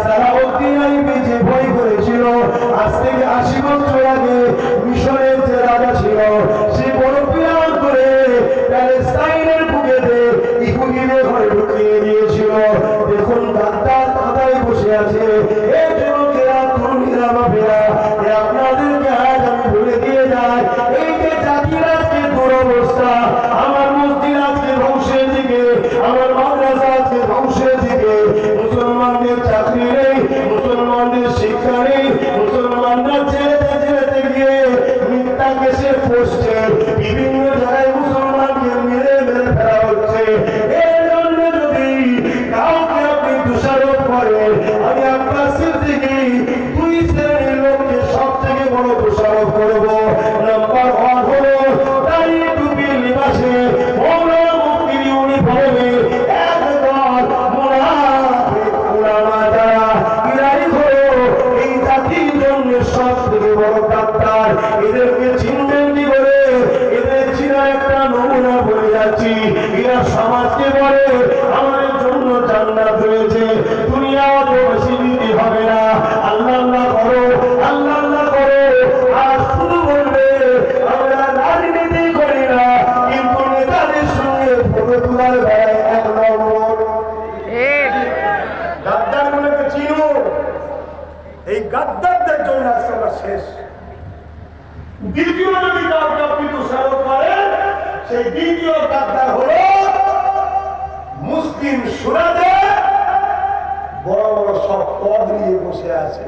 সালাউদ্দিন আইয়ুবী যে ভয় করেছিল আজ থেকে ৮০ বছর আগে মিশরের যে রাজা ছিল সে বড় প্ল্যান করে প্যালেস্টাইনের বুকেতে ইহুদিদের ঘরে ঢুকিয়ে দিয়েছিল। দেখুন গাদ্দার কাঁদায় বসে আছে। এই যুবকেরা তরুণীরা বাপেরা আপনাদেরকে আজ আমি বলে দিয়ে যাই, এই যে জাতির আজকে দুরবস্থা, আমার মসজিদ আজকে ধ্বংসের দিকে, আমার মাদ্রাসা আজকে ধ্বংসের দিকে, মুসলমানদের চাকরি নেই, মুসলমানদের শিক্ষা নেই, মুসলমানরা জেলেতে জেলেতে গিয়ে মিথ্যা কেসে ফসছে, বিভিন্ন জায়গায় মুসলমানকে মেরে মেরে ফেলা হচ্ছে। এর জন্য যদি কাউকে আপনি দোষারোপ করেন, আমি আপনার সিদ্দিকী দুই শ্রেণীর লোককে সব থেকে বড় দোষারোপ করব। নাম্বার 1 হলো দাড়ি টুপি লিবাসে মৌলানা মুফতির ইউনিফর্মে একদল মুনাফিক উলামা যারা ইরানি হলো এই জাতির জন্য সব থেকে বড় গাদ্দার। এদেরকে চিনবেন কি করে? এদের চিনার একটা নমুনা বলে যাচ্ছি। এরা সমাজকে বলে আমাদের জন্য জান্নাত রয়েছে, দুনিয়াও তো বেশি দিতে হবে না, আল্লাহ আল্লাহ করো, আল্লাহ আল্লাহ করো। আর শুধু বলবে আমরা রাজনীতি করি না, কিন্তু নেতাদের সঙ্গে ফটো তোলার বেলায় ১ নম্বর। গাদ্দার গুলোকে চিনো, এই গাদ্দারদের জন্য আজকে আমরা শেষ। দ্বিতীয় যদি কাউকে আপনি দোষারোপ করেন, সেই দ্বিতীয় গাদ্দার হলো মুসলিম সুরাতে বড় বড় সব পদ নিয়ে বসে আছে।